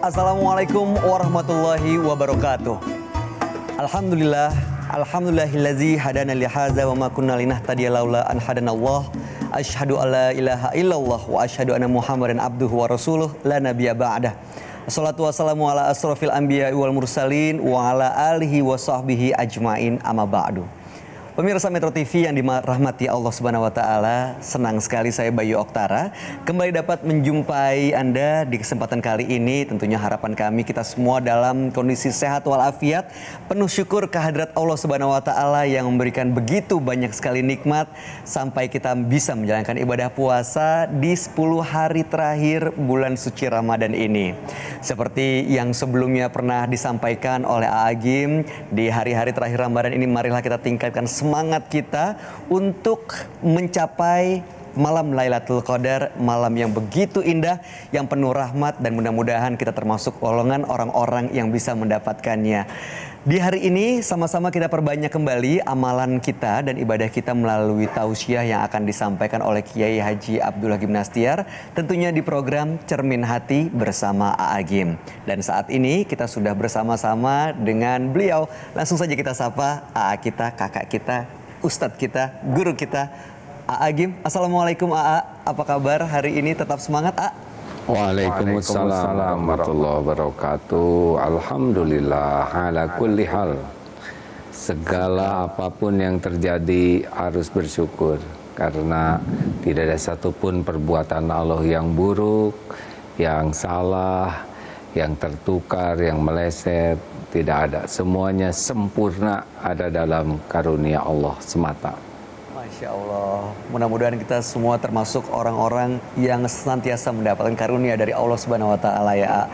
Assalamualaikum warahmatullahi wabarakatuh. Alhamdulillahillazi hadana li hadza wa ma kunna linahtadiya laula an hadanallah. Asyhadu alla ilaha illallah wa asyhadu anna Muhammadan abduhu wa rasuluh la nabiyya ba'dah. Assalatu wassalamu ala asrofil anbiya wal mursalin wa ala alihi wa sahbihi ajmain amma ba'du. Pemirsa Metro TV yang dirahmati Allah Subhanahu wa taala, senang sekali saya Bayu Oktara kembali dapat menjumpai Anda di kesempatan kali ini. Tentunya harapan kami kita semua dalam kondisi sehat walafiat, penuh syukur kehadirat Allah Subhanahu wa taala yang memberikan begitu banyak sekali nikmat sampai kita bisa menjalankan ibadah puasa di 10 hari terakhir bulan suci Ramadan ini. Seperti yang sebelumnya pernah disampaikan oleh Agim, di hari-hari terakhir Ramadan ini marilah kita tingkatkan semangat kita untuk mencapai malam Lailatul Qadar, malam yang begitu indah, yang penuh rahmat, dan mudah-mudahan kita termasuk golongan orang-orang yang bisa mendapatkannya. Di hari ini sama-sama kita perbanyak kembali amalan kita dan ibadah kita melalui tausiah yang akan disampaikan oleh Kiai Haji Abdullah Gimnastiar, tentunya di program Cermin Hati bersama Agim. Dan saat ini kita sudah bersama-sama dengan beliau. Langsung saja kita sapa kita, kakak kita, ustadz kita, guru kita, Agim. Assalamualaikum apa kabar hari ini? Tetap semangat, Waalaikumsalam warahmatullahi wabarakatuh. Alhamdulillah ala kulli hal. Segala apapun yang terjadi harus bersyukur, karena tidak ada satupun perbuatan Allah yang buruk, yang salah, yang tertukar, yang meleset. Tidak ada. Semuanya sempurna ada dalam karunia Allah semata. Masya Allah, mudah-mudahan kita semua termasuk orang-orang yang senantiasa mendapatkan karunia dari Allah Subhanahu wa taala ya.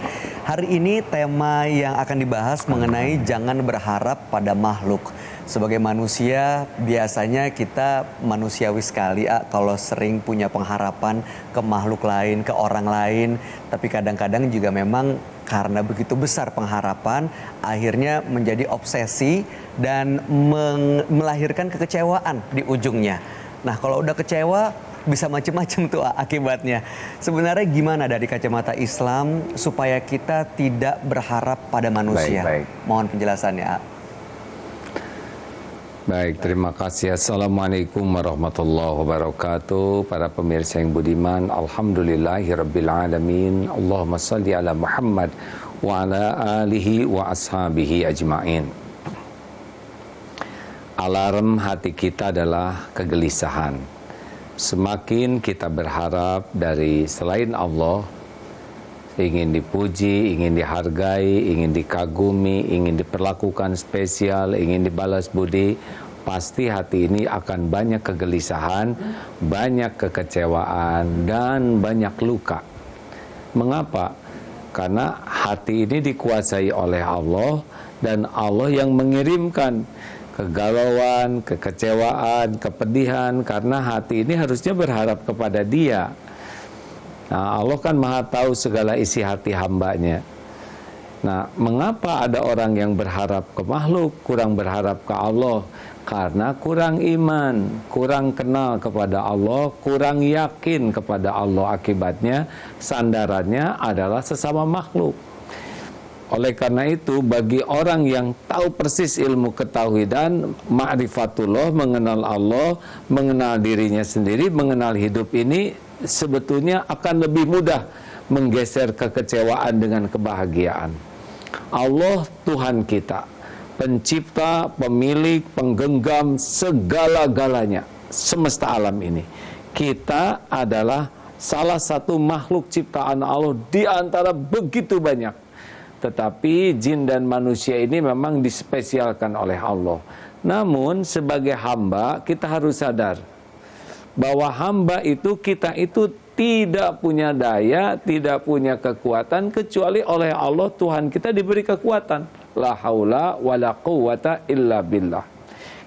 Hari ini tema yang akan dibahas mengenai jangan berharap pada makhluk. Sebagai manusia biasanya kita manusiawi sekali kalau sering punya pengharapan ke makhluk lain, ke orang lain. Tapi kadang-kadang juga memang karena begitu besar pengharapan, akhirnya menjadi obsesi dan melahirkan kekecewaan di ujungnya. Nah, kalau udah kecewa bisa macam-macam tuh akibatnya. Sebenarnya gimana dari kacamata Islam supaya kita tidak berharap pada manusia? Baik. Mohon penjelasannya. Baik, terima kasih. Assalamualaikum warahmatullahi wabarakatuh. Para pemirsa yang budiman, alhamdulillahirrabbilalamin. Allahumma salli ala Muhammad wa ala alihi wa ashabihi ajma'in. Alarm hati kita adalah kegelisahan. Semakin kita berharap dari selain Allah, ingin dipuji, ingin dihargai, ingin dikagumi, ingin diperlakukan spesial, ingin dibalas budi, pasti hati ini akan banyak kegelisahan, banyak kekecewaan, dan banyak luka. Mengapa? Karena hati ini dikuasai oleh Allah, dan Allah yang mengirimkan kegalauan, kekecewaan, kepedihan, karena hati ini harusnya berharap kepada Dia. Nah, Allah kan maha tahu segala isi hati hambanya. Nah, mengapa ada orang yang berharap ke makhluk, kurang berharap ke Allah? Karena kurang iman, kurang kenal kepada Allah, kurang yakin kepada Allah. Akibatnya, sandarannya adalah sesama makhluk. Oleh karena itu, bagi orang yang tahu persis ilmu ketauhidan, ma'rifatullah, mengenal Allah, mengenal dirinya sendiri, mengenal hidup ini, sebetulnya akan lebih mudah menggeser kekecewaan dengan kebahagiaan. Allah Tuhan kita, pencipta, pemilik, penggenggam segala-galanya, semesta alam ini. Kita adalah salah satu makhluk ciptaan Allah di antara begitu banyak. Tetapi jin dan manusia ini memang dispesialkan oleh Allah. Namun sebagai hamba kita harus sadar bahwa hamba itu, kita itu tidak punya daya, tidak punya kekuatan kecuali oleh Allah Tuhan kita diberi kekuatan. La haula wala quwata illa billah.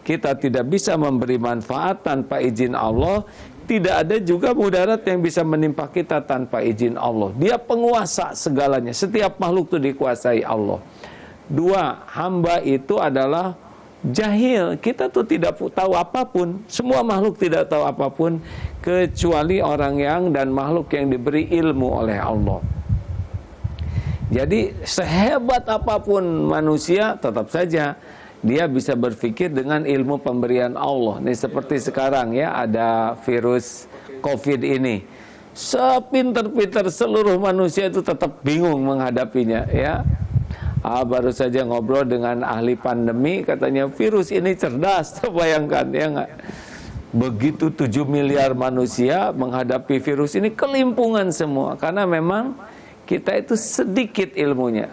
Kita tidak bisa memberi manfaat tanpa izin Allah. Tidak ada juga mudarat yang bisa menimpa kita tanpa izin Allah. Dia penguasa segalanya. Setiap makhluk itu dikuasai Allah. Dua, hamba itu adalah jahil. Kita tuh tidak tahu apapun. Semua makhluk tidak tahu apapun kecuali orang yang dan makhluk yang diberi ilmu oleh Allah. Jadi sehebat apapun manusia, tetap saja dia bisa berpikir dengan ilmu pemberian Allah. Ini seperti sekarang ya, ada virus COVID ini. Sepinter-pinter seluruh manusia itu tetap bingung menghadapinya ya. Baru saja ngobrol dengan ahli pandemi, katanya virus ini cerdas, bayangkan ya nggak? Begitu 7 miliar manusia menghadapi virus ini kelimpungan semua, karena memang kita itu sedikit ilmunya.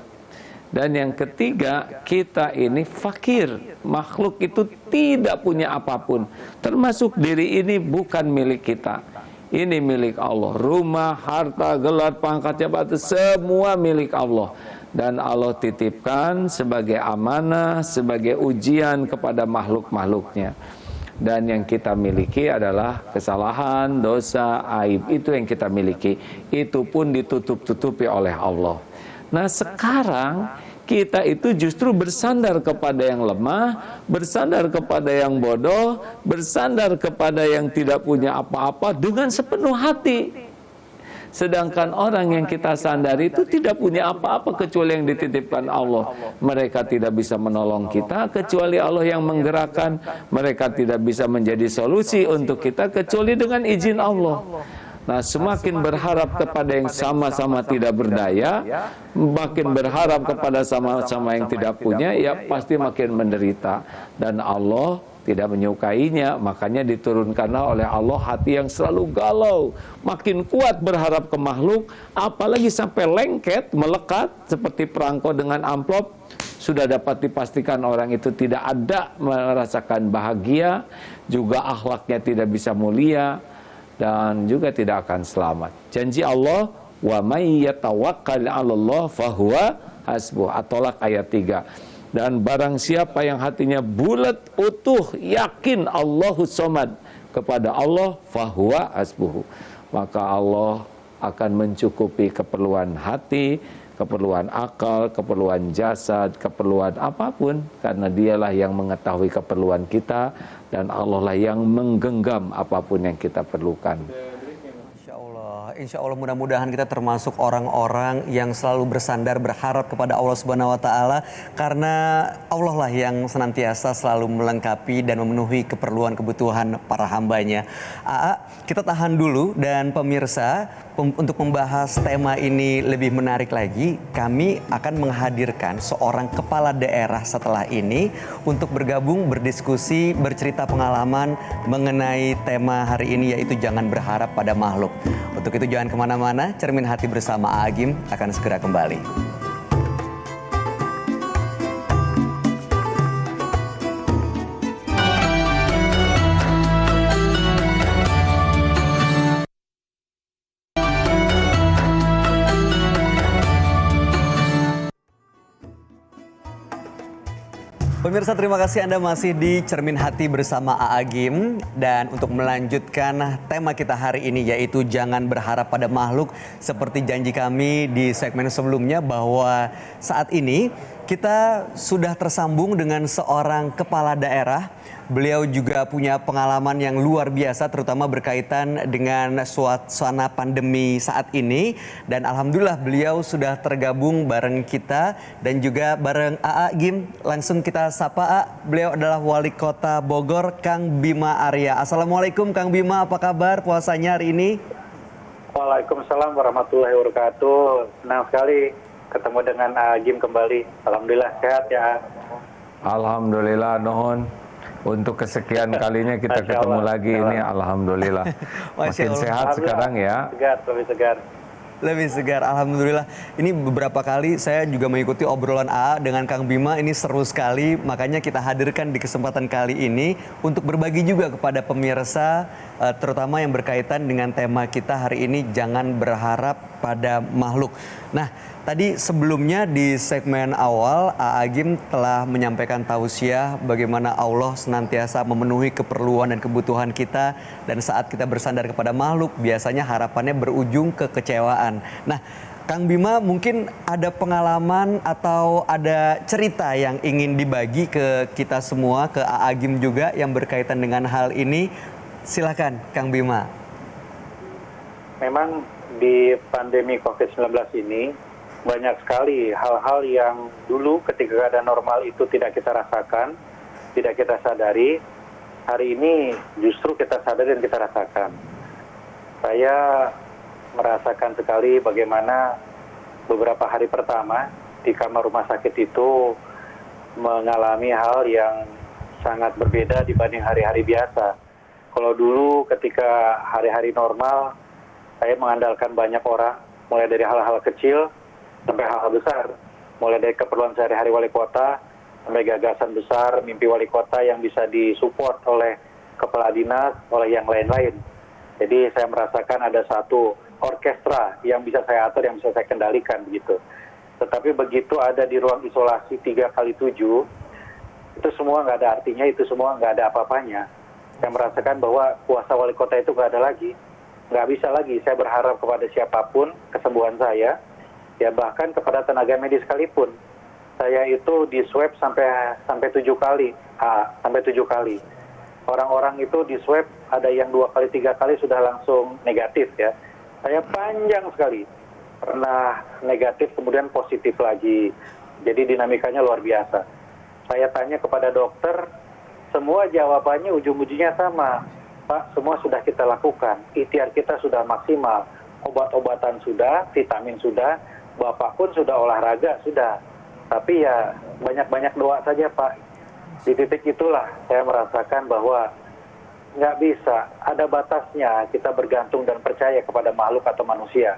Dan yang ketiga, kita ini fakir, makhluk itu tidak punya apapun, termasuk diri ini bukan milik kita. Ini milik Allah. Rumah, harta, gelar, pangkat, jabatan, semua milik Allah. Dan Allah titipkan sebagai amanah, sebagai ujian kepada makhluk-makhluknya. Dan yang kita miliki adalah kesalahan, dosa, aib. Itu yang kita miliki. Itu pun ditutup-tutupi oleh Allah. Nah sekarang kita itu justru bersandar kepada yang lemah, bersandar kepada yang bodoh, bersandar kepada yang tidak punya apa-apa dengan sepenuh hati. Sedangkan orang yang kita sandari itu tidak punya apa-apa kecuali yang dititipkan Allah. Mereka tidak bisa menolong kita kecuali Allah yang menggerakkan. Mereka tidak bisa menjadi solusi untuk kita kecuali dengan izin Allah. Nah, semakin berharap kepada yang sama-sama tidak berdaya, makin berharap kepada sama-sama yang tidak punya, ya pasti makin menderita. Dan Allah tidak menyukainya, makanya diturunkanlah oleh Allah hati yang selalu galau, makin kuat berharap ke makhluk, apalagi sampai lengket, melekat seperti perangko dengan amplop. Sudah dapat dipastikan orang itu tidak ada merasakan bahagia, juga akhlaknya tidak bisa mulia, dan juga tidak akan selamat. Janji Allah, wa may yatawakkal 'alallah fahuwa hasbuh. At-Tolak ayat 3. Dan barang siapa yang hatinya bulat utuh yakin Allahus Somad kepada Allah, fahuwa hasbuh, maka Allah akan mencukupi keperluan hati, keperluan akal, keperluan jasad, keperluan apapun, karena dialah yang mengetahui keperluan kita, dan Allah lah yang menggenggam apapun yang kita perlukan. Insya Allah mudah-mudahan kita termasuk orang-orang yang selalu bersandar berharap kepada Allah Subhanahu wa Ta'ala, karena Allah lah yang senantiasa selalu melengkapi dan memenuhi keperluan kebutuhan para hambanya. Kita tahan dulu, dan pemirsa, untuk membahas tema ini lebih menarik lagi, kami akan menghadirkan seorang kepala daerah setelah ini untuk bergabung, berdiskusi, bercerita pengalaman mengenai tema hari ini, yaitu jangan berharap pada makhluk. Untuk itu jangan kemana-mana, Cermin Hati bersama Agim akan segera kembali. Pemirsa, terima kasih Anda masih di Cermin Hati bersama Agim. Dan untuk melanjutkan tema kita hari ini, yaitu jangan berharap pada makhluk. Seperti janji kami di segmen sebelumnya, bahwa saat ini kita sudah tersambung dengan seorang kepala daerah. Beliau juga punya pengalaman yang luar biasa, terutama berkaitan dengan suasana pandemi saat ini. Dan alhamdulillah beliau sudah tergabung bareng kita dan juga bareng Agim. Langsung kita sapa A. Beliau adalah Wali Kota Bogor, Kang Bima Arya. Assalamualaikum Kang Bima, apa kabar puasanya hari ini? Waalaikumsalam warahmatullahi wabarakatuh. Senang sekali ketemu dengan Agim kembali. Alhamdulillah sehat ya. Alhamdulillah, nuhun. Untuk kesekian kalinya kita ketemu lagi ini, alhamdulillah. Makin sehat sekarang ya. Segar, lebih segar. Lebih segar, alhamdulillah. Ini beberapa kali saya juga mengikuti obrolan AA dengan Kang Bima, ini seru sekali. Makanya kita hadirkan di kesempatan kali ini untuk berbagi juga kepada pemirsa, terutama yang berkaitan dengan tema kita hari ini, jangan berharap pada makhluk. Nah, tadi sebelumnya di segmen awal, Agim telah menyampaikan tausiah bagaimana Allah senantiasa memenuhi keperluan dan kebutuhan kita, dan saat kita bersandar kepada makhluk, biasanya harapannya berujung ke kekecewaan. Nah, Kang Bima mungkin ada pengalaman atau ada cerita yang ingin dibagi ke kita semua, ke Agim juga yang berkaitan dengan hal ini. Silakan Kang Bima. Memang di pandemi COVID-19 ini, banyak sekali hal-hal yang dulu ketika keadaan normal itu tidak kita rasakan, tidak kita sadari. Hari ini justru kita sadari dan kita rasakan. Saya merasakan sekali bagaimana beberapa hari pertama di kamar rumah sakit itu mengalami hal yang sangat berbeda dibanding hari-hari biasa. Kalau dulu ketika hari-hari normal, saya mengandalkan banyak orang, mulai dari hal-hal kecil sampai hal-hal besar. Mulai dari keperluan sehari-hari wali kota, sampai gagasan besar, mimpi wali kota yang bisa disupport oleh kepala dinas, oleh yang lain-lain. Jadi saya merasakan ada satu orkestra yang bisa saya atur, yang bisa saya kendalikan begitu. Tetapi begitu ada di ruang isolasi 3x7, itu semua nggak ada artinya, itu semua nggak ada apa-apanya. Saya merasakan bahwa kuasa wali kota itu nggak ada lagi. Nggak bisa lagi saya berharap kepada siapapun kesembuhan saya, ya bahkan kepada tenaga medis sekalipun. Saya itu di swab sampai 7 kali, sampai 7 kali. Orang-orang itu di swab ada yang 2 kali, 3 kali sudah langsung negatif ya. Saya panjang sekali pernah negatif kemudian positif lagi. Jadi dinamikanya luar biasa. Saya tanya kepada dokter, semua jawabannya ujung-ujungnya sama. Pak, semua sudah kita lakukan. Ikhtiar kita sudah maksimal. Obat-obatan sudah, vitamin sudah, Bapak pun sudah olahraga, sudah. Tapi ya banyak-banyak doa saja Pak. Di titik itulah saya merasakan bahwa nggak bisa, ada batasnya kita bergantung dan percaya kepada makhluk atau manusia.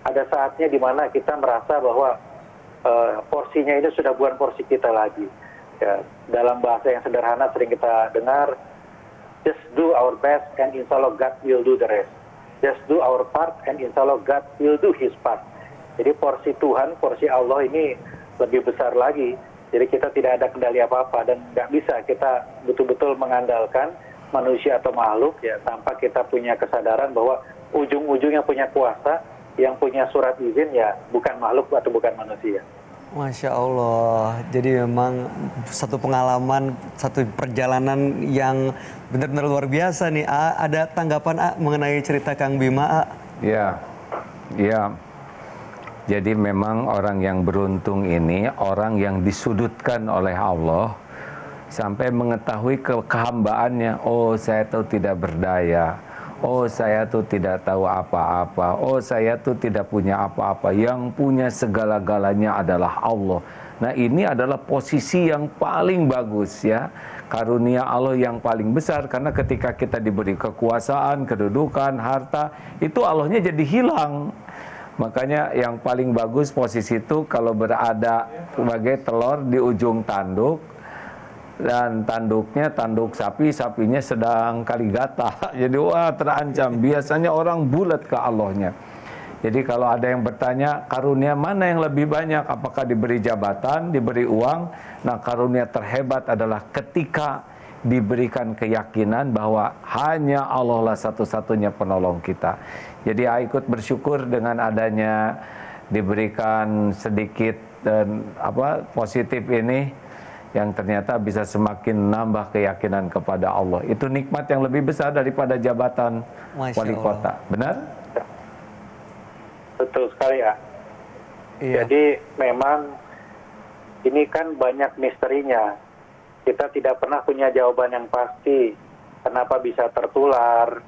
Ada saatnya di mana kita merasa bahwa porsinya itu sudah bukan porsi kita lagi. Ya, dalam bahasa yang sederhana sering kita dengar, just do our best and insya Allah God will do the rest. Just do our part and insya Allah God will do his part. Jadi porsi Tuhan, porsi Allah ini lebih besar lagi. Jadi kita tidak ada kendali apa-apa dan nggak bisa kita betul-betul mengandalkan manusia atau makhluk ya tanpa kita punya kesadaran bahwa ujung-ujungnya punya kuasa, yang punya surat izin ya bukan makhluk atau bukan manusia. Masya Allah, jadi memang satu pengalaman, satu perjalanan yang benar-benar luar biasa nih. Ada tanggapan mengenai cerita Kang Bima? Ya, ya. Jadi memang orang yang beruntung ini, orang yang disudutkan oleh Allah, sampai mengetahui kehambaannya. Oh, saya tuh tidak berdaya. Oh, saya tuh tidak tahu apa-apa. Oh, saya tuh tidak punya apa-apa. Yang punya segala-galanya adalah Allah. Nah, ini adalah posisi yang paling bagus ya. Karunia Allah yang paling besar. Karena ketika kita diberi kekuasaan, kedudukan, harta, itu Allahnya jadi hilang. Makanya yang paling bagus posisi itu kalau berada sebagai telur di ujung tanduk. Dan tanduknya tanduk sapi, sapinya sedang kaligata. Jadi wah terancam. Biasanya orang bulat ke Allahnya. Jadi kalau ada yang bertanya karunia mana yang lebih banyak, apakah diberi jabatan, diberi uang? Nah, karunia terhebat adalah ketika diberikan keyakinan bahwa hanya Allah lah satu-satunya penolong kita. Jadi ikut bersyukur dengan adanya diberikan sedikit dan positif ini, yang ternyata bisa semakin nambah keyakinan kepada Allah. Itu nikmat yang lebih besar daripada jabatan wali kota. Benar? Betul sekali ya. Iya. Jadi memang ini kan banyak misterinya. Kita tidak pernah punya jawaban yang pasti. Kenapa bisa tertular?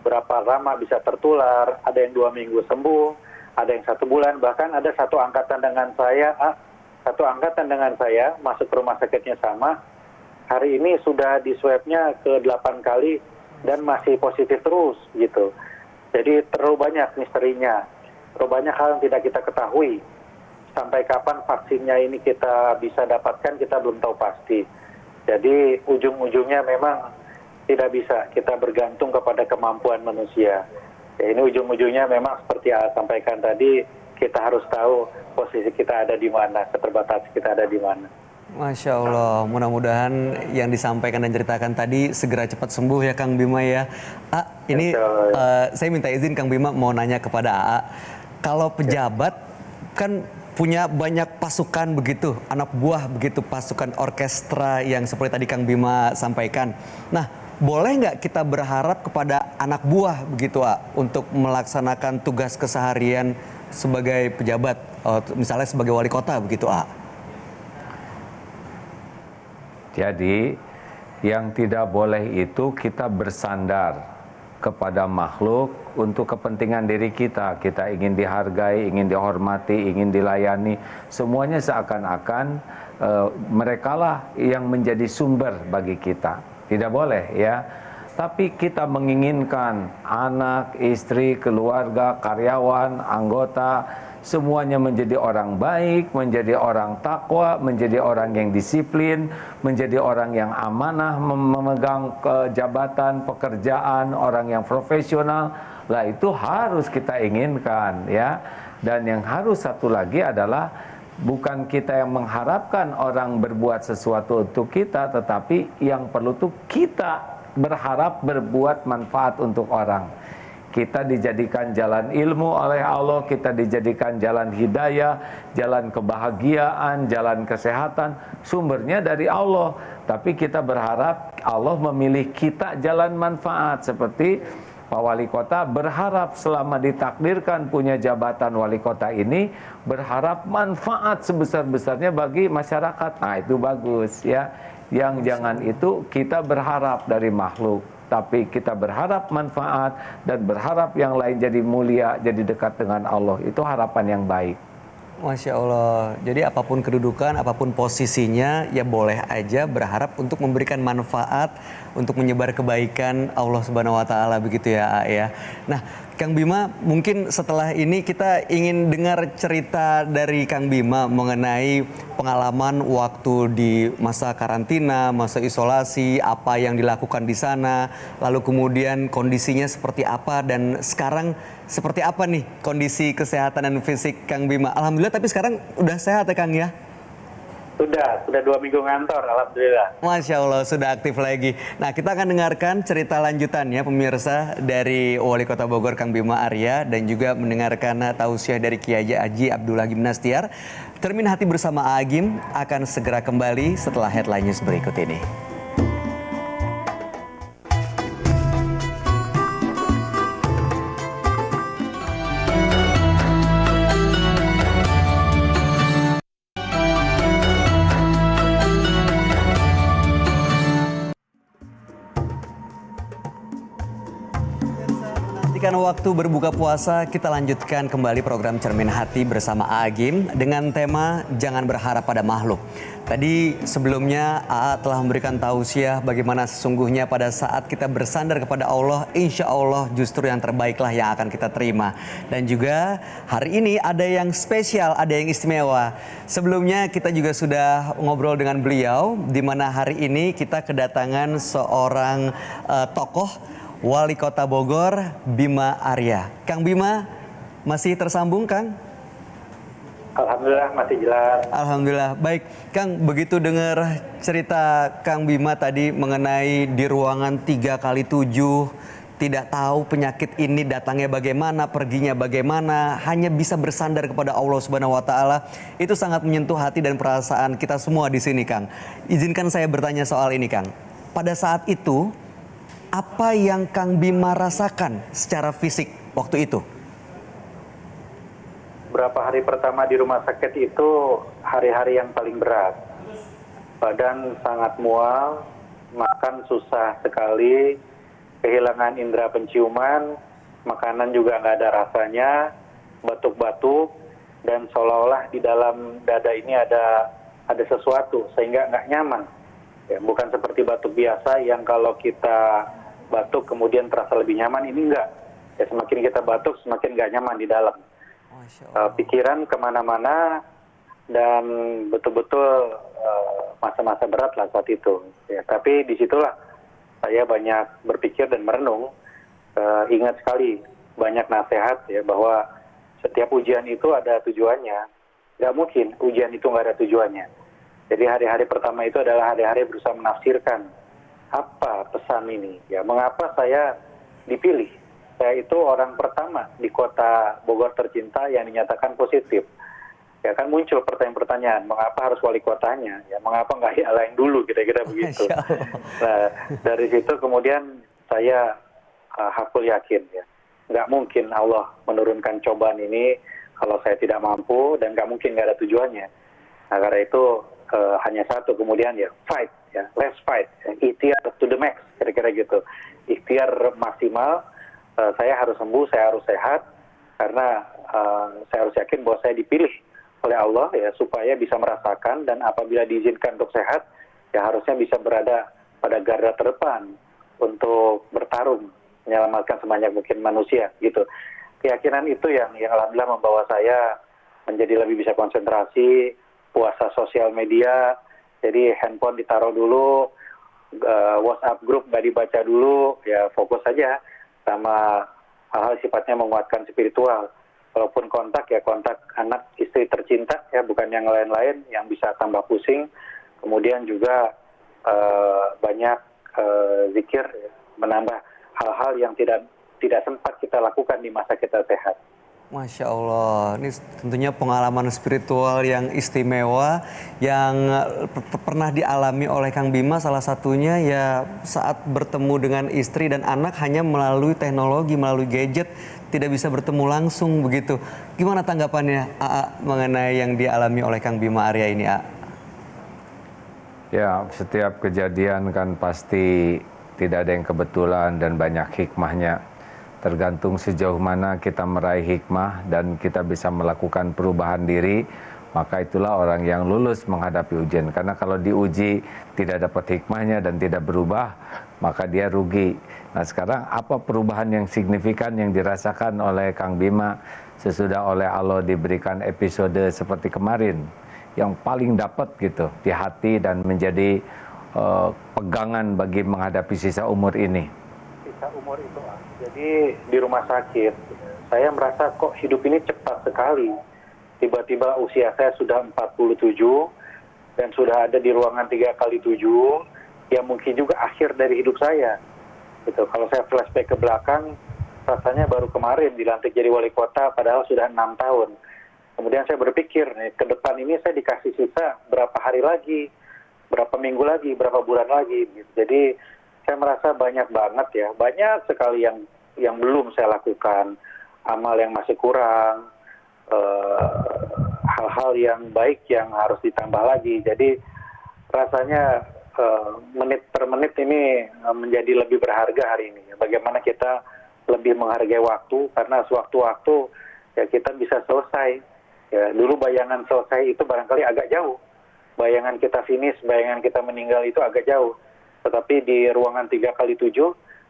Berapa lama bisa tertular? Ada yang 2 minggu sembuh, ada yang 1 bulan. Bahkan ada satu angkatan dengan saya, masuk ke rumah sakitnya sama, hari ini sudah di swabnya ke 8 kali dan masih positif terus gitu. Jadi terlalu banyak misterinya, terlalu banyak hal yang tidak kita ketahui. Sampai kapan vaksinnya ini kita bisa dapatkan kita belum tahu pasti. Jadi ujung-ujungnya memang tidak bisa kita bergantung kepada kemampuan manusia. Ya, ini ujung-ujungnya memang seperti yang sampaikan tadi, kita harus tahu posisi kita ada di mana, keterbatasan kita ada di mana. Masya Allah, mudah-mudahan yang disampaikan dan ceritakan tadi segera cepat sembuh ya Kang Bima ya. Ini saya minta izin Kang Bima mau nanya kepada AA. Kalau pejabat kan punya banyak pasukan begitu, anak buah begitu, pasukan orkestra yang seperti tadi Kang Bima sampaikan. Nah, boleh nggak kita berharap kepada anak buah begitu untuk melaksanakan tugas keseharian sebagai pejabat, misalnya sebagai wali kota begitu, A? Jadi yang tidak boleh itu kita bersandar kepada makhluk untuk kepentingan diri kita. Kita ingin dihargai, ingin dihormati, ingin dilayani. Semuanya seakan-akan merekalah yang menjadi sumber bagi kita. Tidak boleh ya. Tapi kita menginginkan anak, istri, keluarga, karyawan, anggota, semuanya menjadi orang baik, menjadi orang takwa, menjadi orang yang disiplin, menjadi orang yang amanah, memegang jabatan, pekerjaan, orang yang profesional. Lah itu harus kita inginkan ya. Dan yang harus satu lagi adalah bukan kita yang mengharapkan orang berbuat sesuatu untuk kita, tetapi yang perlu tuh kita berharap berbuat manfaat untuk orang. Kita dijadikan jalan ilmu oleh Allah, kita dijadikan jalan hidayah, jalan kebahagiaan, jalan kesehatan, sumbernya dari Allah. Tapi kita berharap Allah memilih kita jalan manfaat. Seperti Pak Wali Kota berharap selama ditakdirkan punya jabatan wali kota ini, berharap manfaat sebesar-besarnya bagi masyarakat. Nah itu bagus ya. Yang jangan itu kita berharap dari makhluk, tapi kita berharap manfaat dan berharap yang lain jadi mulia, jadi dekat dengan Allah. Itu harapan yang baik. Masya Allah. Jadi apapun kedudukan, apapun posisinya, ya boleh aja berharap untuk memberikan manfaat, untuk menyebar kebaikan Allah Subhanahu wa Ta'ala, begitu ya, A, ya. Nah, Kang Bima, mungkin setelah ini kita ingin dengar cerita dari Kang Bima mengenai pengalaman waktu di masa karantina, masa isolasi, apa yang dilakukan di sana, lalu kemudian kondisinya seperti apa, dan sekarang seperti apa nih kondisi kesehatan dan fisik Kang Bima. Alhamdulillah, tapi sekarang udah sehat ya Kang ya? Sudah 2 minggu ngantor, alhamdulillah. Masya Allah, sudah aktif lagi. Nah, kita akan dengarkan cerita lanjutannya pemirsa dari Wali Kota Bogor Kang Bima Arya, dan juga mendengarkan tausiah dari Kiai Haji Abdul Agim Nastiar. Cermin Hati bersama Agim akan segera kembali setelah headline news berikut ini. Nantikan waktu berbuka puasa, kita lanjutkan kembali program Cermin Hati bersama Agim dengan tema Jangan Berharap Pada Makhluk. Tadi sebelumnya AA telah memberikan tausiah bagaimana sesungguhnya pada saat kita bersandar kepada Allah, insya Allah justru yang terbaiklah yang akan kita terima. Dan juga hari ini ada yang spesial, ada yang istimewa. Sebelumnya kita juga sudah ngobrol dengan beliau, di mana hari ini kita kedatangan seorang tokoh Wali Kota Bogor, Bima Arya. Kang Bima, masih tersambung, Kang? Alhamdulillah masih jelas. Alhamdulillah. Baik, Kang, begitu dengar cerita Kang Bima tadi mengenai di ruangan 3x7, tidak tahu penyakit ini datangnya bagaimana, perginya bagaimana, hanya bisa bersandar kepada Allah Subhanahu wa Ta'ala. Itu sangat menyentuh hati dan perasaan kita semua di sini, Kang. Izinkan saya bertanya soal ini, Kang. Pada saat itu, apa yang Kang Bima rasakan secara fisik waktu itu? Beberapa hari pertama di rumah sakit itu hari-hari yang paling berat. Badan sangat mual, makan susah sekali, kehilangan indera penciuman, makanan juga nggak ada rasanya, batuk-batuk, dan seolah-olah di dalam dada ini ada sesuatu sehingga nggak nyaman. Ya, bukan seperti batuk biasa yang kalau kita batuk kemudian terasa lebih nyaman, ini enggak. Ya, semakin kita batuk semakin nggak nyaman di dalam. Pikiran kemana-mana dan betul-betul masa-masa berat lah saat itu. Ya, tapi disitulah saya banyak berpikir dan merenung. Ingat sekali banyak nasihat ya bahwa setiap ujian itu ada tujuannya. Nggak mungkin ujian itu nggak ada tujuannya. Jadi hari-hari pertama itu adalah hari-hari berusaha menafsirkan apa pesan ini. Ya, mengapa saya dipilih? Saya itu orang pertama di kota Bogor tercinta yang dinyatakan positif. Ya kan muncul pertanyaan-pertanyaan, mengapa harus wali kotanya? Ya, mengapa nggak yang lain dulu? Kira-kira begitu. Nah, dari situ kemudian saya hakul yakin ya, nggak mungkin Allah menurunkan cobaan ini kalau saya tidak mampu dan nggak mungkin nggak ada tujuannya. Nah, karena itu hanya satu, kemudian ya fight, ya let's fight, ya, ikhtiar to the max, kira-kira gitu. Ikhtiar maksimal, saya harus sembuh, saya harus sehat, karena saya harus yakin bahwa saya dipilih oleh Allah ya supaya bisa merasakan, dan apabila diizinkan untuk sehat, ya harusnya bisa berada pada garda terdepan untuk bertarung menyelamatkan sebanyak mungkin manusia gitu. Keyakinan itu yang alhamdulillah membawa saya menjadi lebih bisa konsentrasi, puasa sosial media, jadi handphone ditaruh dulu, WhatsApp grup nggak dibaca dulu, ya fokus saja sama hal-hal sifatnya menguatkan spiritual. Walaupun kontak ya kontak anak istri tercinta ya, bukan yang lain-lain yang bisa tambah pusing. Kemudian juga banyak zikir ya, menambah hal-hal yang tidak sempat kita lakukan di masa kita sehat. Masya Allah, ini tentunya pengalaman spiritual yang istimewa yang pernah dialami oleh Kang Bima, salah satunya ya saat bertemu dengan istri dan anak hanya melalui teknologi, melalui gadget, tidak bisa bertemu langsung begitu. Gimana tanggapannya mengenai yang dialami oleh Kang Bima Arya ini, Ya, setiap kejadian kan pasti tidak ada yang kebetulan dan banyak hikmahnya. Tergantung sejauh mana kita meraih hikmah dan kita bisa melakukan perubahan diri, maka itulah orang yang lulus menghadapi ujian. Karena kalau diuji tidak dapat hikmahnya dan tidak berubah, maka dia rugi. Nah, sekarang apa perubahan yang signifikan yang dirasakan oleh Kang Bima sesudah oleh Allah diberikan episode seperti kemarin, yang paling dapat gitu di hati dan menjadi pegangan bagi menghadapi sisa umur ini? Sisa umur itu, jadi di rumah sakit, saya merasa kok hidup ini cepat sekali. Tiba-tiba usia saya sudah 47 dan sudah ada di ruangan 3x7, ya mungkin juga akhir dari hidup saya. Gitu. Kalau saya flashback ke belakang, rasanya baru kemarin dilantik jadi wali kota, padahal sudah 6 tahun. Kemudian saya berpikir, nih, ke depan ini saya dikasih sisa berapa hari lagi, berapa minggu lagi, berapa bulan lagi. Gitu. Jadi saya merasa banyak banget ya, banyak sekali yang belum saya lakukan, amal yang masih kurang, hal-hal yang baik yang harus ditambah lagi. Jadi rasanya menit per menit ini menjadi lebih berharga hari ini. Bagaimana kita lebih menghargai waktu, karena sewaktu-waktu ya kita bisa selesai. Ya, dulu bayangan selesai itu barangkali agak jauh. Bayangan kita finish, bayangan kita meninggal itu agak jauh. Tetapi di ruangan 3x7,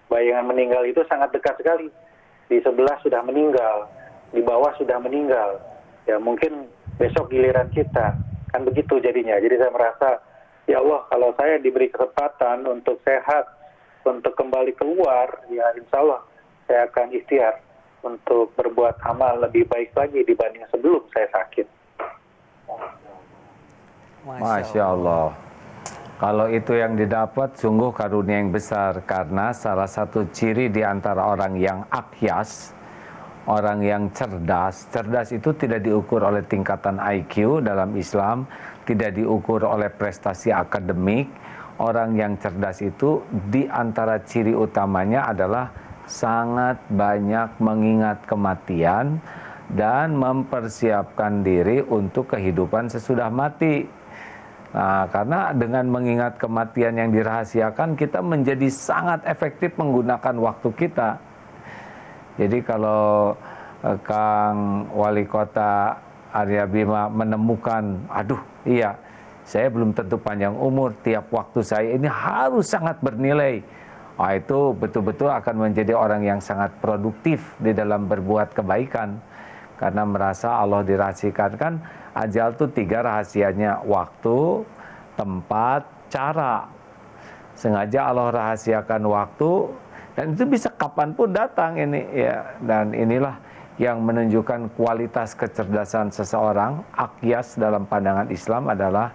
bayangan meninggal itu sangat dekat sekali. Di sebelah sudah meninggal, di bawah sudah meninggal. Ya mungkin besok giliran kita. Kan begitu jadinya. Jadi saya merasa, ya Allah, kalau saya diberi kesempatan untuk sehat, untuk kembali keluar, ya insya Allah saya akan ikhtiar untuk berbuat amal lebih baik lagi dibanding sebelum saya sakit. Masya Allah. Kalau itu yang didapat sungguh karunia yang besar, karena salah satu ciri di antara orang yang akyas, orang yang cerdas itu tidak diukur oleh tingkatan IQ dalam Islam, tidak diukur oleh prestasi akademik. Orang yang cerdas itu di antara ciri utamanya adalah sangat banyak mengingat kematian dan mempersiapkan diri untuk kehidupan sesudah mati. Nah, karena dengan mengingat kematian yang dirahasiakan, kita menjadi sangat efektif menggunakan waktu kita. Jadi kalau Kang Wali Kota Arya Bima menemukan, aduh iya, saya belum tentu panjang umur, tiap waktu saya ini harus sangat bernilai. Nah, itu betul-betul akan menjadi orang yang sangat produktif di dalam berbuat kebaikan. Karena merasa Allah dirahasiakan, kan ajal itu 3 rahasianya, waktu, tempat, cara. Sengaja Allah rahasiakan waktu, dan itu bisa kapanpun datang ini ya. Dan inilah yang menunjukkan kualitas kecerdasan seseorang. Akyas dalam pandangan Islam adalah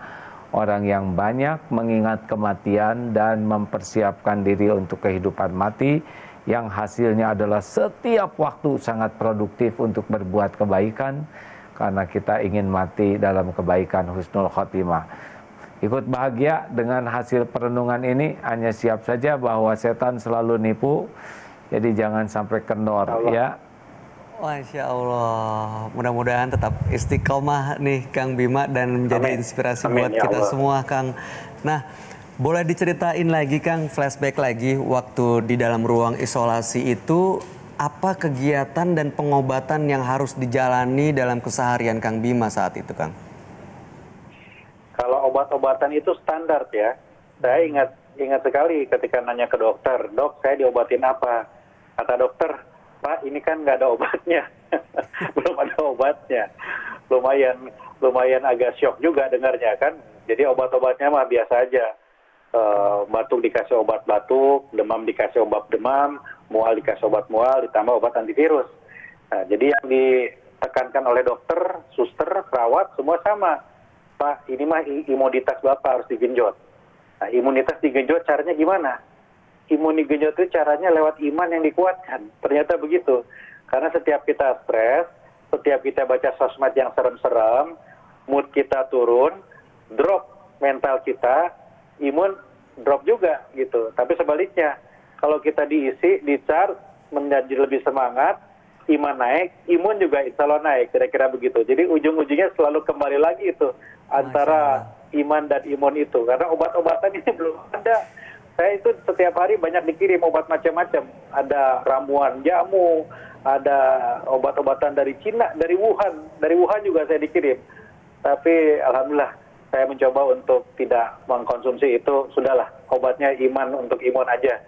orang yang banyak mengingat kematian dan mempersiapkan diri untuk kehidupan mati, yang hasilnya adalah setiap waktu sangat produktif untuk berbuat kebaikan, karena kita ingin mati dalam kebaikan, husnul khotimah. Ikut bahagia dengan hasil perenungan ini, hanya siap saja bahwa setan selalu nipu, jadi jangan sampai kendor ya. Masya Allah, mudah-mudahan tetap istiqomah nih Kang Bima dan menjadi Amin. inspirasi Amin, buat ya kita Allah. semua Kang. Nah, boleh diceritain lagi Kang, flashback lagi waktu di dalam ruang isolasi itu apa kegiatan dan pengobatan yang harus dijalani dalam keseharian Kang Bima saat itu Kang? Kalau obat-obatan itu standar ya. Saya ingat sekali ketika nanya ke dokter, dok saya diobatin apa? Kata dokter, Pak ini kan nggak ada obatnya, belum ada obatnya. Lumayan agak syok juga dengarnya kan. Jadi obat-obatnya mah biasa aja. Batuk dikasih obat batuk, demam dikasih obat demam, mual dikasih obat mual, ditambah obat antivirus. Nah, jadi yang ditekankan oleh dokter, suster, perawat semua sama. Pak, ini mah imunitas Bapak harus digenjot. Nah, imunitas digenjot caranya gimana? Imun digenjot itu caranya lewat iman yang dikuatkan. Ternyata begitu. Karena setiap kita stres, setiap kita baca sosmed yang serem-serem, mood kita turun, drop mental kita, imun drop juga gitu. Tapi sebaliknya, kalau kita diisi, di-charge, menjadi lebih semangat, iman naik, imun juga insya Allah naik, kira-kira begitu. Jadi ujung-ujungnya selalu kembali lagi itu antara iman dan imun itu. Karena obat-obatan ini belum ada. Saya itu setiap hari banyak dikirim obat macam-macam. Ada ramuan jamu, ada obat-obatan dari Cina, dari Wuhan. Dari Wuhan juga saya dikirim. Tapi alhamdulillah saya mencoba untuk tidak mengkonsumsi itu. Sudahlah, obatnya iman untuk imun aja.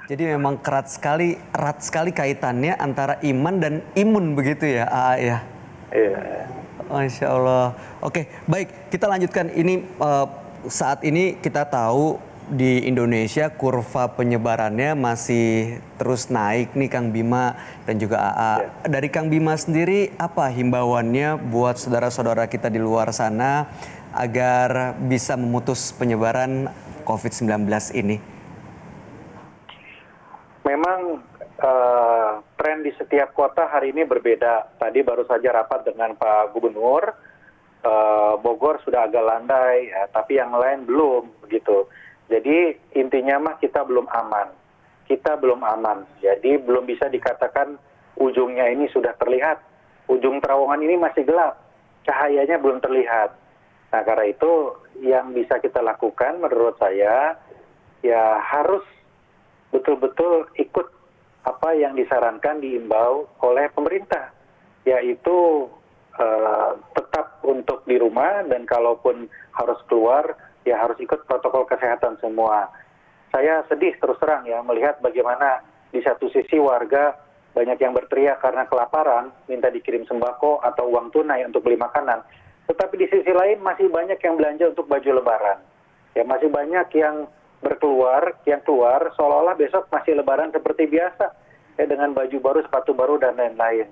Jadi memang erat sekali kaitannya antara iman dan imun begitu ya, AA ya. Iya. Masya Allah. Oke, baik kita lanjutkan ini saat ini kita tahu di Indonesia kurva penyebarannya masih terus naik nih Kang Bima dan juga AA. Ya. Dari Kang Bima sendiri apa himbauannya buat saudara-saudara kita di luar sana agar bisa memutus penyebaran COVID-19 ini? Memang tren di setiap kota hari ini berbeda. Tadi baru saja rapat dengan Pak Gubernur, Bogor sudah agak landai, ya, tapi yang lain belum begitu. Jadi intinya mah kita belum aman. Kita belum aman. Jadi belum bisa dikatakan ujungnya ini sudah terlihat. Ujung terowongan ini masih gelap. Cahayanya belum terlihat. Nah karena itu yang bisa kita lakukan menurut saya ya harus betul-betul ikut apa yang disarankan diimbau oleh pemerintah, yaitu tetap untuk di rumah dan kalaupun harus keluar ya harus ikut protokol kesehatan semua. Saya sedih terus terang ya melihat bagaimana di satu sisi warga banyak yang berteriak karena kelaparan, minta dikirim sembako atau uang tunai untuk beli makanan. Tetapi di sisi lain masih banyak yang belanja untuk baju lebaran. Ya masih banyak yang keluar seolah-olah besok masih lebaran seperti biasa ya, dengan baju baru, sepatu baru dan lain-lain.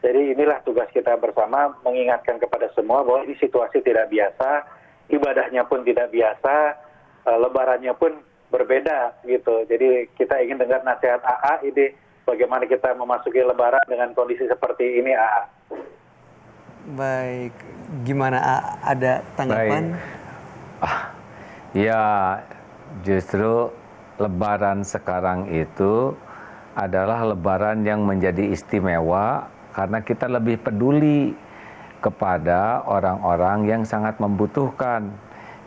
Jadi inilah tugas kita bersama mengingatkan kepada semua bahwa ini situasi tidak biasa, ibadahnya pun tidak biasa, lebarannya pun berbeda gitu. Jadi kita ingin dengar nasihat AA ini bagaimana kita memasuki lebaran dengan kondisi seperti ini AA. Baik, gimana AA? Ada tanggapan? Ya, justru lebaran sekarang itu adalah lebaran yang menjadi istimewa karena kita lebih peduli kepada orang-orang yang sangat membutuhkan.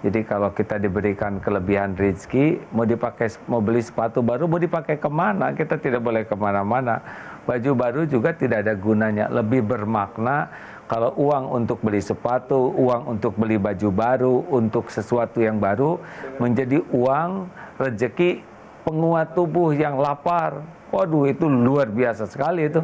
Jadi kalau kita diberikan kelebihan rezeki, mau beli sepatu baru, mau dipakai kemana? Kita tidak boleh kemana-mana. Baju baru juga tidak ada gunanya. Lebih bermakna kalau uang untuk beli sepatu, uang untuk beli baju baru, untuk sesuatu yang baru, menjadi uang rezeki penguat tubuh yang lapar. Waduh, itu luar biasa sekali itu.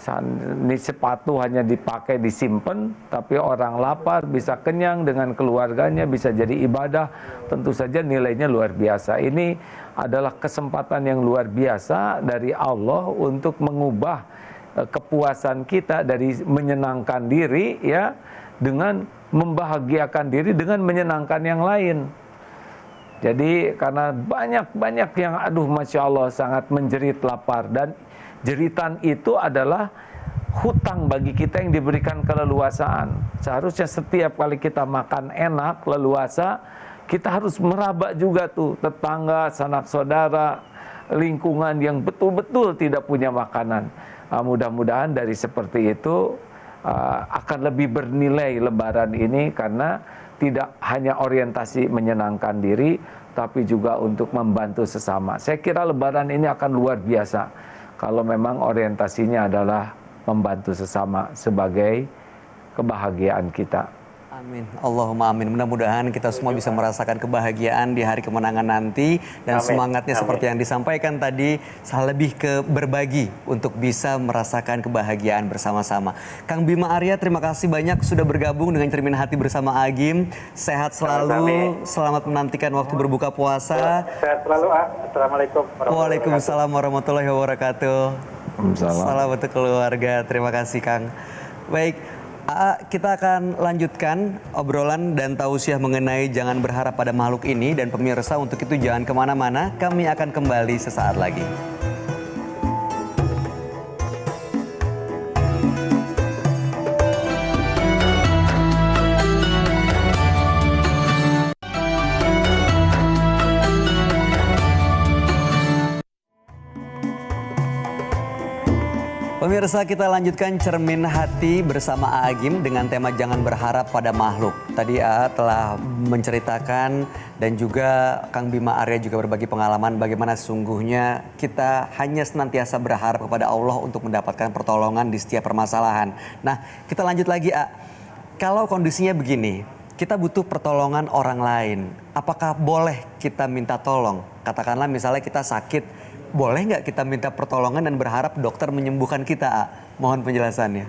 Ini sepatu hanya dipakai, disimpan, tapi orang lapar bisa kenyang dengan keluarganya, bisa jadi ibadah, tentu saja nilainya luar biasa. Ini adalah kesempatan yang luar biasa dari Allah untuk mengubah kepuasan kita dari menyenangkan diri ya dengan membahagiakan diri dengan menyenangkan yang lain. Jadi karena banyak yang Masya Allah sangat menjerit lapar, dan jeritan itu adalah hutang bagi kita yang diberikan keleluasaan. Seharusnya setiap kali kita makan enak, leluasa, kita harus meraba juga tuh tetangga, sanak saudara, lingkungan yang betul-betul tidak punya makanan. Mudah-mudahan dari seperti itu akan lebih bernilai Lebaran ini, karena tidak hanya orientasi menyenangkan diri, tapi juga untuk membantu sesama. Saya kira Lebaran ini akan luar biasa kalau memang orientasinya adalah membantu sesama sebagai kebahagiaan kita. Amin. Allahumma amin. Mudah-mudahan kita semua bisa merasakan kebahagiaan di hari kemenangan nanti. Dan Amin. semangatnya Amin. seperti yang disampaikan tadi, lebih ke berbagi untuk bisa merasakan kebahagiaan bersama-sama. Kang Bima Arya, terima kasih banyak sudah bergabung dengan Cermin Hati bersama Agim. Sehat selalu, selamat menantikan waktu berbuka puasa. Sehat selalu, Assalamualaikum Waalaikumsalam warahmatullahi wabarakatuh. Salam untuk keluarga. Terima kasih, Kang. Baik, kita akan lanjutkan obrolan dan tausiah mengenai jangan berharap pada makhluk ini. Dan pemirsa, untuk itu jangan kemana-mana, kami akan kembali sesaat lagi. Pemirsa, kita lanjutkan Cermin Hati bersama Agim dengan tema jangan berharap pada makhluk. Tadi telah menceritakan dan juga Kang Bima Arya juga berbagi pengalaman bagaimana sesungguhnya kita hanya senantiasa berharap kepada Allah untuk mendapatkan pertolongan di setiap permasalahan. Nah, kita lanjut lagi, kalau kondisinya begini, kita butuh pertolongan orang lain. Apakah boleh kita minta tolong? Katakanlah misalnya kita sakit, boleh nggak kita minta pertolongan dan berharap dokter menyembuhkan kita? Mohon penjelasannya.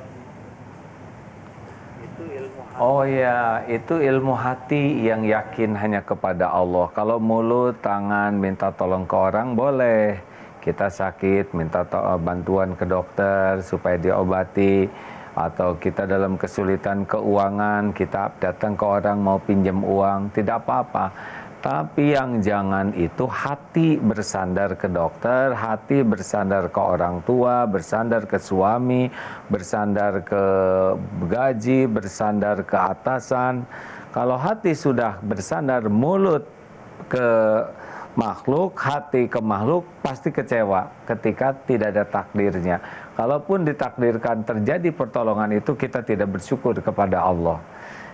Oh ya, itu ilmu hati yang yakin hanya kepada Allah. Kalau mulut, tangan minta tolong ke orang boleh. Kita sakit, minta bantuan ke dokter supaya diobati. Atau kita dalam kesulitan keuangan, kita datang ke orang mau pinjam uang, tidak apa-apa. Tapi yang jangan itu hati bersandar ke dokter, hati bersandar ke orang tua, bersandar ke suami, bersandar ke gaji, bersandar ke atasan. Kalau hati sudah bersandar mulut ke makhluk, hati ke makhluk, pasti kecewa ketika tidak ada takdirnya. Kalaupun ditakdirkan terjadi pertolongan itu, kita tidak bersyukur kepada Allah.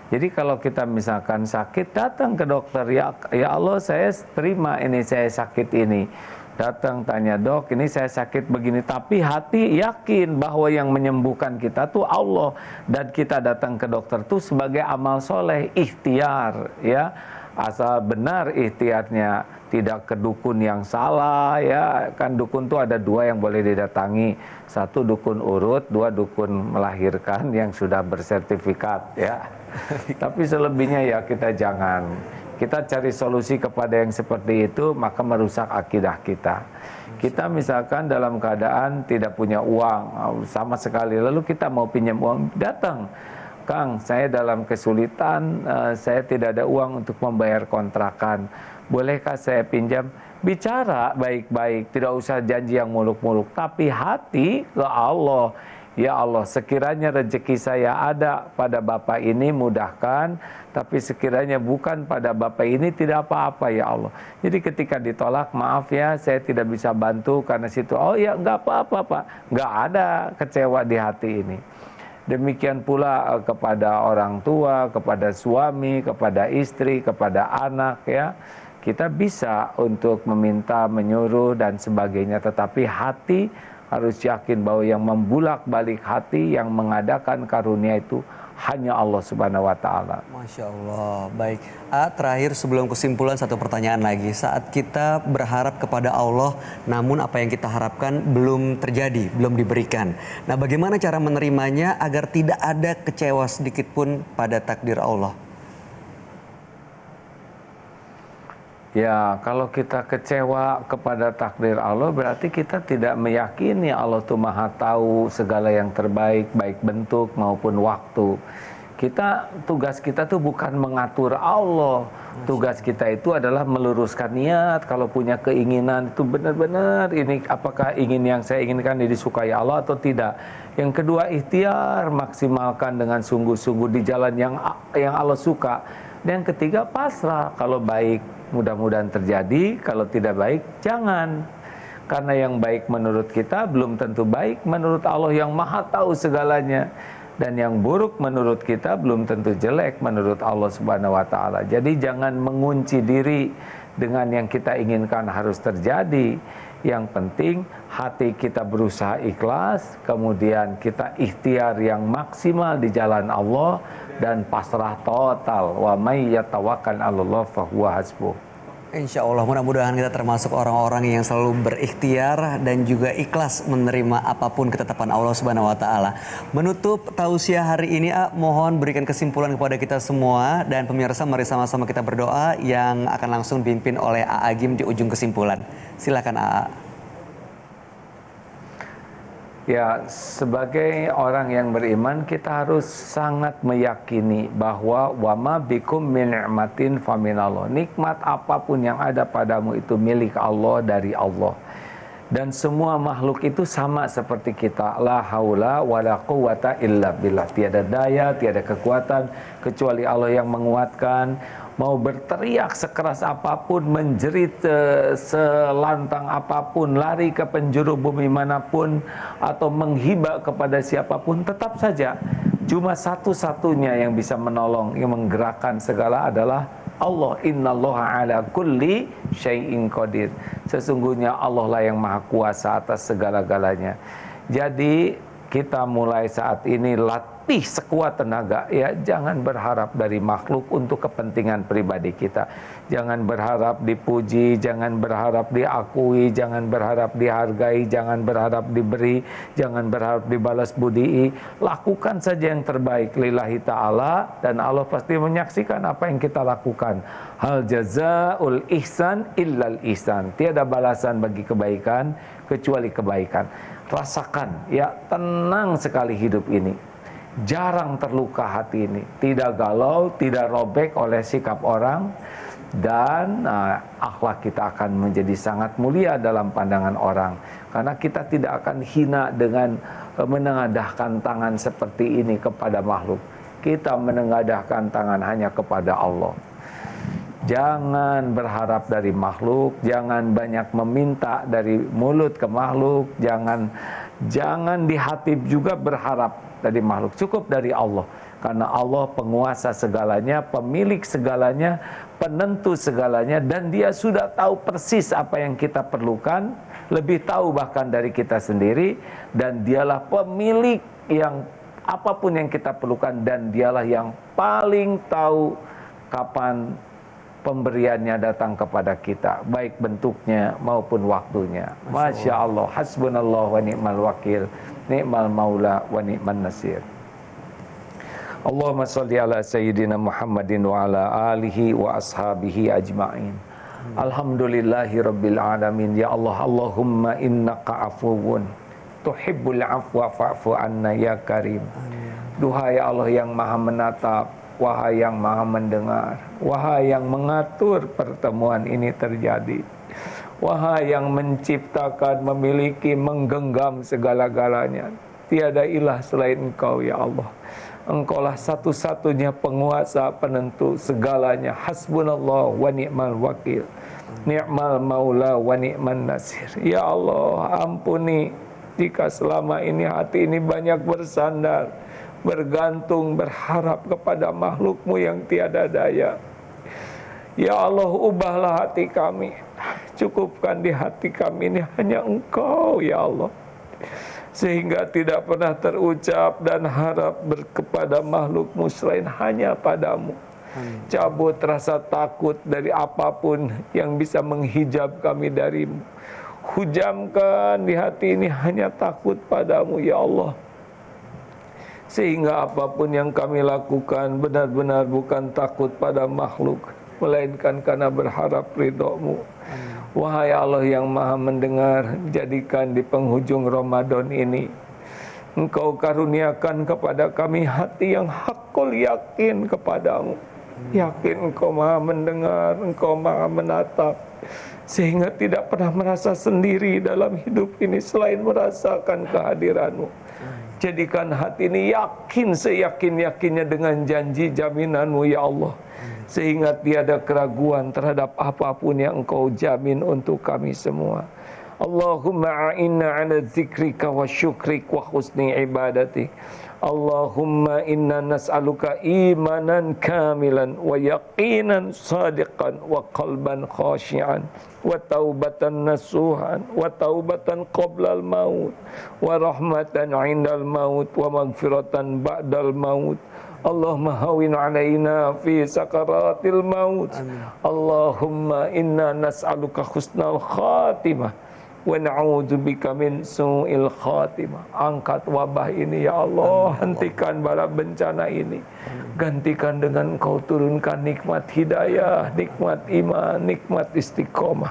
Jadi kalau kita misalkan sakit, datang ke dokter, ya Allah saya terima ini saya sakit ini. Datang tanya, dok ini saya sakit begini. Tapi hati yakin bahwa yang menyembuhkan kita tuh Allah. Dan kita datang ke dokter tuh sebagai amal soleh, ikhtiar ya. Asal benar ikhtiarnya, tidak ke dukun yang salah ya. Kan dukun tuh ada dua yang boleh didatangi. Satu dukun urut, dua dukun melahirkan yang sudah bersertifikat ya. Tapi selebihnya ya kita jangan. Kita cari solusi kepada yang seperti itu, maka merusak akidah kita. Kita misalkan dalam keadaan tidak punya uang sama sekali, lalu kita mau pinjam uang, datang. Kang, saya dalam kesulitan, saya tidak ada uang untuk membayar kontrakan. Bolehkah saya pinjam? Bicara baik-baik, tidak usah janji yang muluk-muluk. Tapi hati ke Allah. Ya Allah, sekiranya rezeki saya ada pada Bapak ini, mudahkan. Tapi sekiranya bukan pada Bapak ini, tidak apa-apa ya Allah. Jadi ketika ditolak, maaf ya, saya tidak bisa bantu karena situ. Oh ya, nggak apa-apa Pak. Nggak ada kecewa di hati ini. Demikian pula kepada orang tua, kepada suami, kepada istri, kepada anak ya. Kita bisa untuk meminta, menyuruh dan sebagainya. Tetapi hati harus yakin bahwa yang membulak-balik hati, yang mengadakan karunia itu hanya Allah Subhanahu wa Ta'ala. Masya Allah. Baik, terakhir sebelum kesimpulan satu pertanyaan lagi. Saat kita berharap kepada Allah, namun apa yang kita harapkan belum terjadi, belum diberikan. Nah, bagaimana cara menerimanya agar tidak ada kecewa sedikit pun pada takdir Allah? Ya, kalau kita kecewa kepada takdir Allah, berarti kita tidak meyakini Allah itu Maha Tahu segala yang terbaik, baik bentuk maupun waktu. Tugas kita tuh bukan mengatur Allah. Tugas kita itu adalah meluruskan niat. Kalau punya keinginan itu benar-benar ini apakah yang saya inginkan disukai Allah atau tidak. Yang kedua, ikhtiar, maksimalkan dengan sungguh-sungguh di jalan yang Allah suka. Dan yang ketiga, pasrah. Kalau baik mudah-mudahan terjadi, kalau tidak baik jangan. Karena yang baik menurut kita belum tentu baik menurut Allah yang maha tahu segalanya. Dan yang buruk menurut kita belum tentu jelek menurut Allah Subhanahu wa taala. Jadi jangan mengunci diri dengan yang kita inginkan harus terjadi. Yang penting hati kita berusaha ikhlas, kemudian kita ikhtiar yang maksimal di jalan Allah dan pasrah total. Wa may yatawakkal 'alallah fahuwa hasbuh. Insya Allah, mudah-mudahan kita termasuk orang-orang yang selalu berikhtiar dan juga ikhlas menerima apapun ketetapan Allah Subhanahu wa taala. Menutup tausiah hari ini, mohon berikan kesimpulan kepada kita semua, dan pemirsa mari sama-sama kita berdoa yang akan langsung dipimpin oleh A Agim di ujung kesimpulan. Silakan A. Ya, sebagai orang yang beriman kita harus sangat meyakini bahwa wama bikum min ni'matin faminallah. Nikmat apapun yang ada padamu itu milik Allah, dari Allah. Dan semua makhluk itu sama seperti kita. La haula wala quwata illa billah. Tiada daya, tiada kekuatan kecuali Allah yang menguatkan. Mau berteriak sekeras apapun, menjerit selantang apapun, lari ke penjuru bumi manapun, atau menghibah kepada siapapun, tetap saja cuma satu-satunya yang bisa menolong, yang menggerakkan segala adalah Allah. Innallaha ala kulli syai'in qadir. Sesungguhnya Allah lah yang maha kuasa atas segala-galanya. Jadi kita mulai saat ini latih sekuat tenaga, ya, jangan berharap dari makhluk untuk kepentingan pribadi kita. Jangan berharap dipuji, jangan berharap diakui, jangan berharap dihargai, jangan berharap diberi, jangan berharap dibalas budi. Lakukan saja yang terbaik lillahi ta'ala, dan Allah pasti menyaksikan apa yang kita lakukan. Hal jazaul ihsan illal ihsan. Tiada balasan bagi kebaikan kecuali kebaikan. Rasakan, ya, tenang sekali hidup ini. Jarang terluka hati ini. Tidak galau, tidak robek oleh sikap orang. Dan akhlak kita akan menjadi sangat mulia dalam pandangan orang. Karena kita tidak akan hina dengan menengadahkan tangan seperti ini kepada makhluk. Kita menengadahkan tangan hanya kepada Allah. Jangan berharap dari makhluk, jangan banyak meminta dari mulut ke makhluk, jangan di hati juga berharap dari makhluk, cukup dari Allah. Karena Allah penguasa segalanya, pemilik segalanya, penentu segalanya, dan Dia sudah tahu persis apa yang kita perlukan, lebih tahu bahkan dari kita sendiri, dan Dialah pemilik yang apapun yang kita perlukan, dan Dialah yang paling tahu kapan pemberiannya datang kepada kita, baik bentuknya maupun waktunya. Masya Allah, hasbunallah wa ni'mal wakil, ni'mal maula wa ni'man nasir. Allahumma salli ala sayyidina Muhammadin wa ala alihi wa ashabihi ajma'in. Alhamdulillahi rabbil alamin. Ya Allah, Allahumma innaka afuwun tuhibbul afwa fa'fu anna ya karim. Duhai Allah yang maha menatap, wahai yang maha mendengar, wahai yang mengatur pertemuan ini terjadi, wahai yang menciptakan, memiliki, menggenggam segala-galanya. Tiada ilah selain Engkau, ya Allah. Engkaulah satu-satunya penguasa, penentu segalanya. Hasbunallah wa ni'mal wakil, ni'mal maula wa ni'man nasir. Ya Allah, ampuni jika selama ini hati ini banyak bersandar, bergantung, berharap kepada makhluk-Mu yang tiada daya. Ya Allah, ubahlah hati kami. Cukupkan di hati kami ini hanya Engkau, ya Allah. Sehingga tidak pernah terucap dan harap kepada makhluk-Mu selain hanya padamu. Cabut rasa takut dari apapun yang bisa menghijab kami darimu. Hujamkan di hati ini hanya takut padamu, ya Allah. Sehingga apapun yang kami lakukan benar-benar bukan takut pada makhluk, melainkan karena berharap ridho-Mu. Wahai Allah yang maha mendengar, jadikan di penghujung Ramadan ini Engkau karuniakan kepada kami hati yang hakul yakin kepadamu. Yakin Engkau maha mendengar, Engkau maha menatap, sehingga tidak pernah merasa sendiri dalam hidup ini selain merasakan kehadiran-Mu. Jadikan hati ini yakin seyakin-yakinnya dengan janji jaminan-Mu, ya Allah. Sehingga tiada keraguan terhadap apapun yang Engkau jamin untuk kami semua. Allahumma a'inna ala dzikrika wa syukrik wa husni ibadatik. Allahumma inna nas'aluka imanan kamilan wa yaqinan sadiqan wa qalban khashi'an wa taubatan nasuhan wa taubatan qoblal maut wa rahmatan indal maut wa magfiratan ba'dal maut. Allahumma hawin alaina fi sakaratil maut. Allahumma inna nas'aluka husnal khatimah wa na'udzubika min su'il khatimah. Angkat wabah ini ya Allah, hentikan bala bencana ini. Gantikan dengan Engkau turunkan nikmat hidayah, nikmat iman, nikmat istiqomah.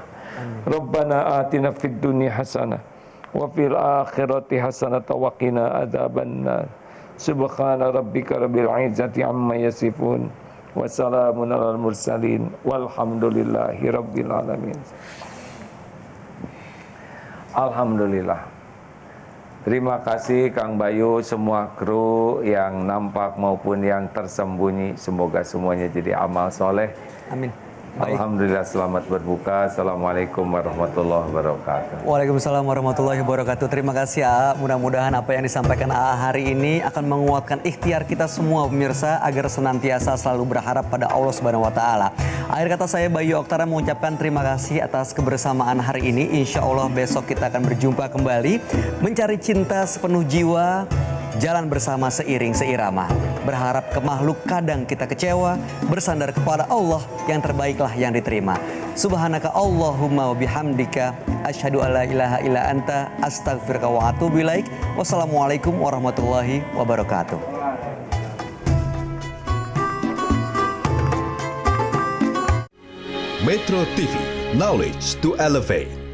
Rabbana atina fid dunya hasanah wa fil akhirati hasanah wa qina adzabannar. Subhana rabbika rabbil izzati amma yasifun wa salamun alal mursalin walhamdulillahi rabbil alamin. Alhamdulillah. Terima kasih Kang Bayu, semua kru yang nampak maupun yang tersembunyi. Semoga semuanya jadi amal soleh. Amin. Baik. Alhamdulillah, selamat berbuka. Assalamualaikum warahmatullahi wabarakatuh. Waalaikumsalam warahmatullahi wabarakatuh. Terima kasih AA. Mudah-mudahan apa yang disampaikan AA hari ini akan menguatkan ikhtiar kita semua pemirsa agar senantiasa selalu berharap pada Allah Subhanahu wa taala. Akhir kata saya Bayu Oktara mengucapkan terima kasih atas kebersamaan hari ini. Insya Allah besok kita akan berjumpa kembali mencari cinta sepenuh jiwa. Jalan bersama seiring seirama. Berharap ke makhluk kadang kita kecewa. Bersandar kepada Allah yang terbaiklah yang diterima. Subhanaka Allahumma wa bihamdika. Asyhadu alla ilaha illa anta. Astaghfiruka wa atubu ilaik. Wassalamualaikum warahmatullahi wabarakatuh. Metro TV, knowledge to elevate.